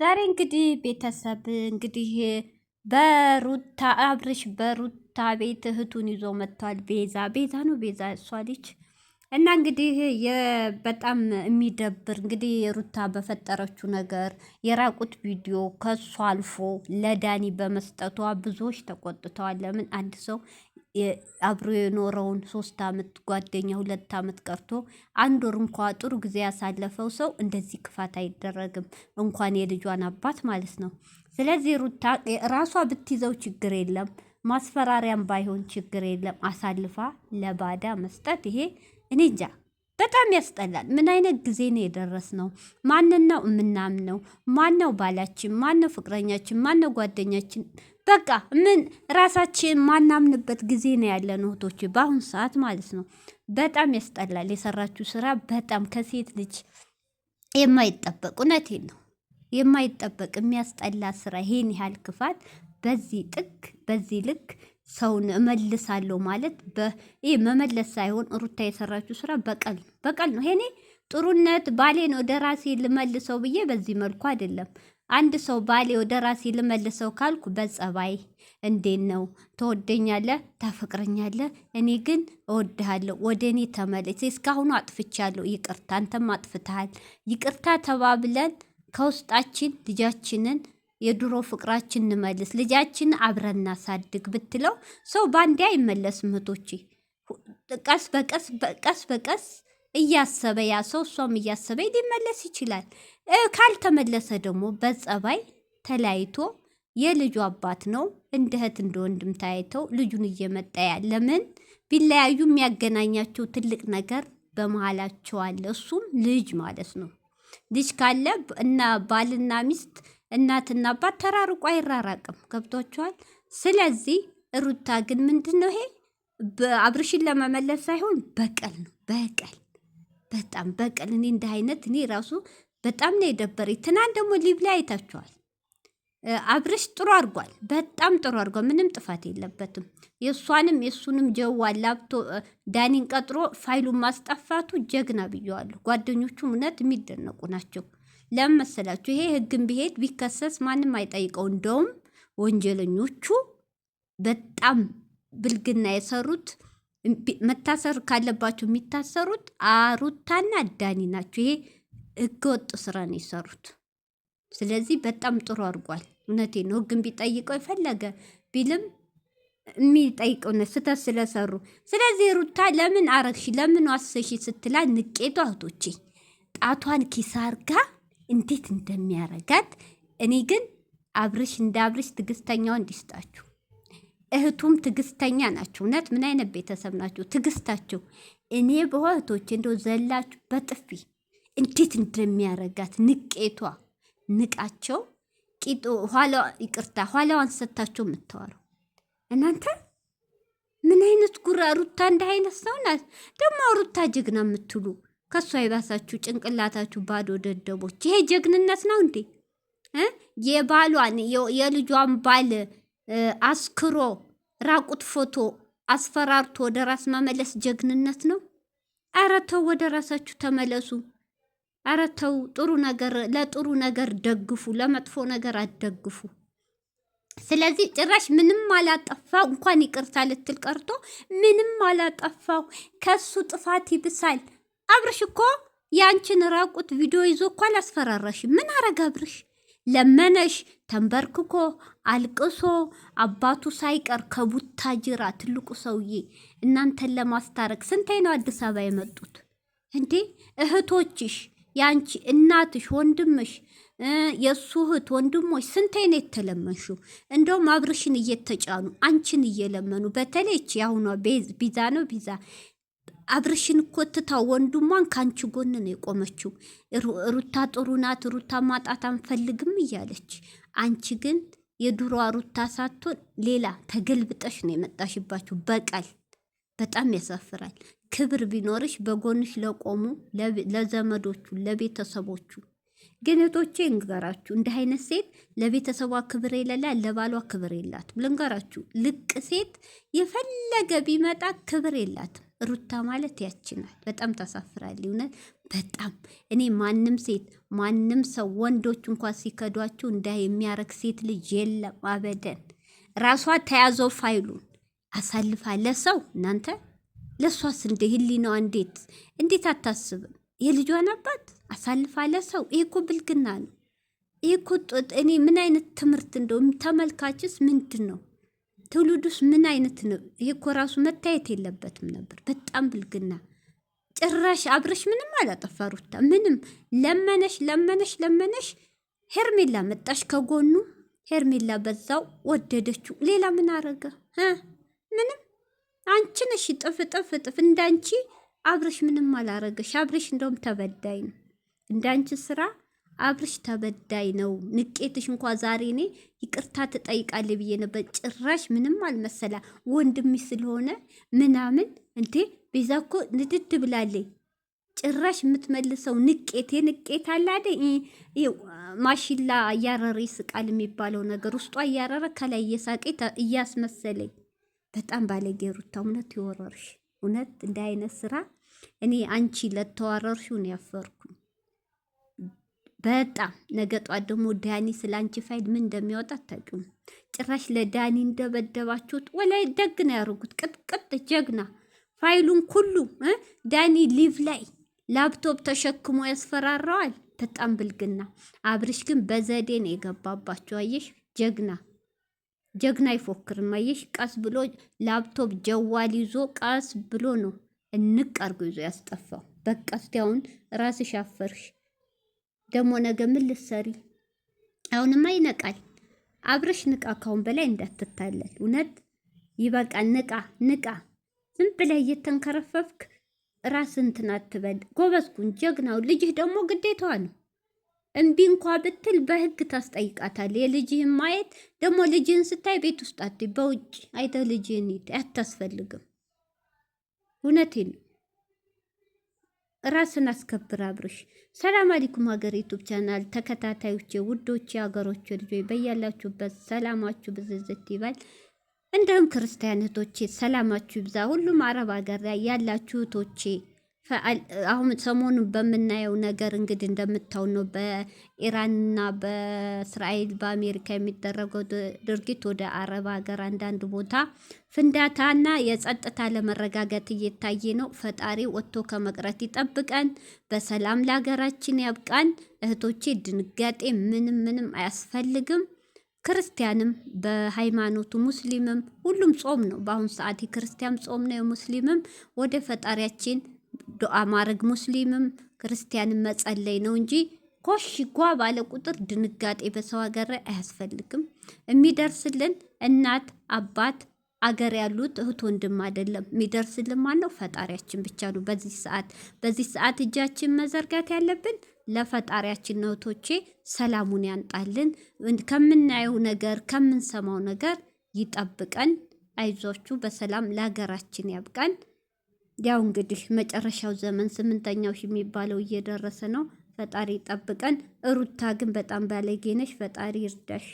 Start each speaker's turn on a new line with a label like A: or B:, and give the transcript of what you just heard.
A: ዛሬ እንግዲህ ቤተሰብ እንግዲህ በሩታ አብርሽ በሩታ ቤት እህቱን ይዞ መጥቷል። ቤዛ ነው ቤዛ እሷ ልጅ እና እንግዲህ በጣም የሚደብር እንግዲህ የሩታ በፈጠረችው ነገር የራቁት ቪዲዮ ከሷ አልፎ ለዳኒ በመስጠቷ ብዙዎች ተቆጥተዋል። ለምን አንድ ሰው አብሮ የኖረውን 3 አመት ጓደኛ 2 አመት ቀርቶ 1 ወር እንኳ ጥሩ ጊዜ ያሳለፈው ሰው እንደዚህ ክፋት አይደረግም፣ እንኳን የልጇን አባት ማለት ነው። ስለዚህ ሩታ ራሷ ብትይዘው ችግር የለም፣ ማስፈራሪያም ባይሆን ችግር የለም። አሳልፋ ለባዳ መስጠት ይሄ እኔ እንጃ በጣም ያስጠላል። ምን አይነት ጊዜ ነው የደረስነው? ማንን ነው የምናምነው? ማነው ባላችን? ማነው ፍቅረኛችን? ማነው ጓደኛችን? በቃ ምን ራሳችን ማናምንበት ጊዜ ነው ያለን እህቶች፣ በአሁን ሰዓት ማለት ነው። በጣም ያስጠላል። የሰራችሁ ስራ በጣም ከሴት ልጅ የማይጠበቅ እውነቴን ነው የማይጠበቅ የሚያስጠላ ስራ። ይሄን ያህል ክፋት በዚህ ጥግ በዚህ ልክ ሰውን እመልሳለሁ ማለት ይሄ መመለስ ሳይሆን ሩታ የሰራችው ስራ በቀል ነው። ይሄኔ ጥሩነት ባሌን ወደ ራሴ ልመልሰው ብዬ በዚህ መልኩ አይደለም። አንድ ሰው ባሌ ወደ ራሴ ልመልሰው ካልኩ በጸባይ እንዴት ነው ትወደኛለህ፣ ታፈቅረኛለህ፣ እኔ ግን እወድሃለሁ፣ ወደ እኔ ተመለስ፣ እስካሁኑ አጥፍቻለሁ፣ ይቅርታ፣ አንተም አጥፍተሃል፣ ይቅርታ ተባብለን ከውስጣችን ልጃችንን የድሮ ፍቅራችን እንመልስ፣ ልጃችን አብረን እናሳድግ ብትለው ሰው ባንዴ አይመለስም እህቶቼ። ቀስ በቀስ እያሰበ ያ ሰው እሷም እያሰበ ሊመለስ ይችላል። ካልተመለሰ ደግሞ በጸባይ ተለያይቶ የልጁ አባት ነው እንደ እህት እንደ ወንድም ታይተው ልጁን እየመጣ ያለ ለምን ቢለያዩ የሚያገናኛቸው ትልቅ ነገር በመሃላቸው አለ። እሱም ልጅ ማለት ነው። ልጅ ካለ እና ባልና ሚስት እናትና አባት ተራርቆ አይራራቅም። ገብቷቸዋል። ስለዚህ ሩታ ግን ምንድን ነው ይሄ አብርሽን ለመመለስ ሳይሆን በቀል ነው። በጣም በቀል። እኔ እንደ አይነት እኔ ራሱ በጣም ነው የደበረኝ። ትናንት ደግሞ ሊብ ላይ አይታችኋል። አብርሽ ጥሩ አድርጓል፣ በጣም ጥሩ አድርጓል። ምንም ጥፋት የለበትም። የእሱንም ጀዋል ላብቶ ዳኒን ቀጥሮ ፋይሉን ማስጠፋቱ ጀግና ብየዋለሁ። ጓደኞቹ እውነት የሚደነቁ ናቸው። ለምን መሰላችሁ? ይሄ ህግን ቢሄድ ቢከሰስ ማንም አይጠይቀው። እንደውም ወንጀለኞቹ በጣም ብልግና የሰሩት መታሰር ካለባቸው የሚታሰሩት ሩታና ዳኒ ናቸው። ይሄ ህገወጥ ስራ ነው የሰሩት። ስለዚህ በጣም ጥሩ አድርጓል። እውነቴ ነው። ህግን ቢጠይቀው የፈለገ ቢልም የሚጠይቀው ስህተት ስለሰሩ። ስለዚህ ሩታ ለምን አረግሽ ለምን ዋሰሽ ስትላ ንቄቷ እህቶቼ ጣቷን ኪሳር ጋር እንዴት እንደሚያረጋት እኔ ግን አብርሽ እንደ አብርሽ ትዕግስተኛው እንዲስጣችሁ። እህቱም ትዕግስተኛ ናቸው። እውነት ምን አይነት ቤተሰብ ናቸው ትዕግስታቸው። እኔ በእህቶች እንደው ዘላችሁ በጥፊ እንዴት እንደሚያረጋት ንቄቷ ንቃቸው ቂጦ ኋላ ይቅርታ ኋላዋን ሰታቸው የምታወራው እናንተ ምን አይነት ጉራ። ሩታ እንደ አይነት ሰው ናት። ደግሞ ሩታ ጀግና የምትሉ ከሷ የባሳችሁ ጭንቅላታችሁ ባዶ ደደቦች። ይሄ ጀግንነት ነው እንዴ? የባሏን የልጇን ባል አስክሮ ራቁት ፎቶ አስፈራርቶ ወደ ራስ መመለስ ጀግንነት ነው? ኧረ ተው፣ ወደ ራሳችሁ ተመለሱ። ኧረ ተው፣ ጥሩ ነገር ለጥሩ ነገር ደግፉ፣ ለመጥፎ ነገር አትደግፉ። ስለዚህ ጭራሽ ምንም አላጠፋው እንኳን ይቅርታ ልትል ቀርቶ ምንም አላጠፋው ከሱ ጥፋት ይብሳል። አብርሽ እኮ ያንቺን ራቁት ቪዲዮ ይዞ እኮ አላስፈራራሽ። ምን አረጋ አብርሽ? ለመነሽ፣ ተንበርክኮ አልቅሶ አባቱ ሳይቀር ከቡታጅራ ትልቁ ሰውዬ እናንተን ለማስታረቅ ስንቴ ነው አዲስ አበባ የመጡት እንዴ? እህቶችሽ፣ ያንቺ እናትሽ፣ ወንድምሽ፣ የእሱ እህት ወንድሞች ስንቴ ነው የተለመንሹ? እንደውም አብርሽን እየተጫኑ አንቺን እየለመኑ በተለይ ያሁኗ ቢዛ ነው ቢዛ አብርሽን እኮ ትታው ወንድሟን ከአንቺ ጎን ነው የቆመችው። ሩታ ጥሩ ናት፣ ሩታ ማጣት አንፈልግም እያለች፣ አንቺ ግን የድሮ ሩታ ሳትሆን ሌላ ተገልብጠሽ ነው የመጣሽባችሁ። በቀል በጣም ያሳፍራል። ክብር ቢኖርሽ በጎንሽ ለቆሙ ለዘመዶቹ ለቤተሰቦቹ። ግን እህቶቼ እንገራችሁ፣ እንዲህ አይነት ሴት ለቤተሰቧ ክብር የሌላት ለባሏ ክብር የላትም። ልንገራችሁ፣ ልቅ ሴት የፈለገ ቢመጣ ክብር የላትም። ሩታ ማለት ያችናል። በጣም ታሳፍራለች። እውነት በጣም እኔ ማንም ሴት ማንም ሰው ወንዶች እንኳን ሲከዷችሁ እንዳ የሚያረግ ሴት ልጅ የለም አበደን። ራሷ ተያዘው ፋይሉን አሳልፋ ለሰው እናንተ ለሷስ እንደ ህሊናዋ እንዴት አታስብም? የልጇን አባት አሳልፋ ለሰው። ይሄ እኮ ብልግና ነው። ይሄ እኮ እኔ ምን አይነት ትምህርት እንደውም ተመልካችስ ምንድን ነው? ትውልዱስ ምን አይነት ነው? ይሄ እኮ ራሱ መታየት የለበትም ነበር። በጣም ብልግና። ጭራሽ አብረሽ ምንም አላጠፋ ሩታ ምንም ለመነሽ ሄርሜላ መጣሽ ከጎኑ። ሄርሜላ በዛው ወደደችው። ሌላ ምን አረገ? ምንም። አንቺ ነሽ ጥፍ እንዳንቺ አብረሽ ምንም አላረገሽ። አብረሽ እንደውም ተበዳይ ነው። እንዳንቺ ስራ አብርሽ ተበዳይ ነው። ንቄትሽ እንኳ ዛሬ እኔ ይቅርታ ትጠይቃለህ ብዬ ነበር። ጭራሽ ምንም አልመሰላ። ወንድም ስለሆነ ምናምን እንዴ ቤዛ እኮ ንድድ ብላለች። ጭራሽ የምትመልሰው ንቄት አለ አይደል? ማሽላ እያረረ ይስቃል የሚባለው ነገር ውስጧ እያረረ ከላይ እየሳቀ እያስመሰለኝ። በጣም ባለጌ ሩታ፣ እውነት ይወረርሽ። እውነት እንደ አይነት ስራ እኔ አንቺ ለተዋረርሽው ነው ያፈርኩኝ። በጣም ነገ ጧት ደግሞ ዳኒ ስለ አንቺ ፋይል ምን እንደሚያወጣ አታውቂም። ጭራሽ ለዳኒ እንደበደባችሁት ወላይ ደግ ነው ያደርጉት። ቅጥቅጥ ጀግና ፋይሉን ሁሉ ዳኒ ሊቭ ላይ ላፕቶፕ ተሸክሞ ያስፈራረዋል። በጣም ብልግና። አብርሽ ግን በዘዴ ነው የገባባቸው። አየሽ፣ ጀግና አይፎክርም። አየሽ፣ ቀስ ብሎ ላፕቶፕ ጀዋል ይዞ ቀስ ብሎ ነው እንቅ አርጎ ይዞ ያስጠፋው። በቃ እስቲ አሁን ራስሽ አፈርሽ። ደግሞ ነገ ምን ልትሰሪ? አሁንማ ይነቃል። አብረሽ ንቃ። ካሁን በላይ እንዳትታለል። እውነት ይበቃል። ንቃ። ዝም ብለህ እየተንከረፈፍክ ራስን እንትን አትበል። ጎበዝኩን ጀግናው ልጅህ ደግሞ ግዴታዋ ነው። እምቢ እንኳ ብትል በህግ ታስጠይቃታል። የልጅህን ማየት ደግሞ ልጅህን ስታይ ቤት ውስጥ በውጭ አይተህ ልጅህን አታስፈልግም። እውነቴን ነው። ራስን አስከብር አብርሽ። ሰላም አለይኩም ሀገር ዩቱብ ቻናል ተከታታዮቼ፣ ውዶቼ፣ ሀገሮቼ ልጆች በያላችሁበት ሰላማችሁ ብዝዝት ይባል። እንደውም ክርስቲያን እህቶቼ ሰላማችሁ ይብዛ። ሁሉም አረብ ሀገር ላይ ያላችሁ እህቶቼ አሁን ሰሞኑን በምናየው ነገር እንግዲህ እንደምታው ነው። በኢራንና በእስራኤል በአሜሪካ የሚደረገው ድርጊት ወደ አረብ ሀገር አንዳንድ ቦታ ፍንዳታና የጸጥታ ለመረጋጋት እየታየ ነው። ፈጣሪ ወጥቶ ከመቅረት ይጠብቀን፣ በሰላም ለሀገራችን ያብቃን። እህቶቼ ድንጋጤ ምንም አያስፈልግም። ክርስቲያንም በሃይማኖቱ ሙስሊምም ሁሉም ጾም ነው። በአሁኑ ሰዓት የክርስቲያን ጾም ነው፣ የሙስሊምም ወደ ፈጣሪያችን ዱዓ ማድረግ ሙስሊምም ክርስቲያንም መጸለይ ነው እንጂ ኮሽ ጓ ባለ ቁጥር ድንጋጤ በሰው ሀገር አያስፈልግም። የሚደርስልን እናት አባት አገር ያሉት እህት ወንድም አይደለም። የሚደርስልን ማነው? ፈጣሪያችን ብቻ ነው። በዚህ ሰዓት እጃችን መዘርጋት ያለብን ለፈጣሪያችን ነው። እህቶቼ ሰላሙን ያንጣልን፣ ከምናየው ነገር ከምንሰማው ነገር ይጠብቀን። አይዟችሁ፣ በሰላም ለሀገራችን ያብቃን። ያው እንግዲህ መጨረሻው ዘመን 8ኛው የሚባለው እየደረሰ ነው። ፈጣሪ ጠብቀን። ሩታ ግን በጣም ባለጌ ነሽ። ፈጣሪ ይርዳሽ።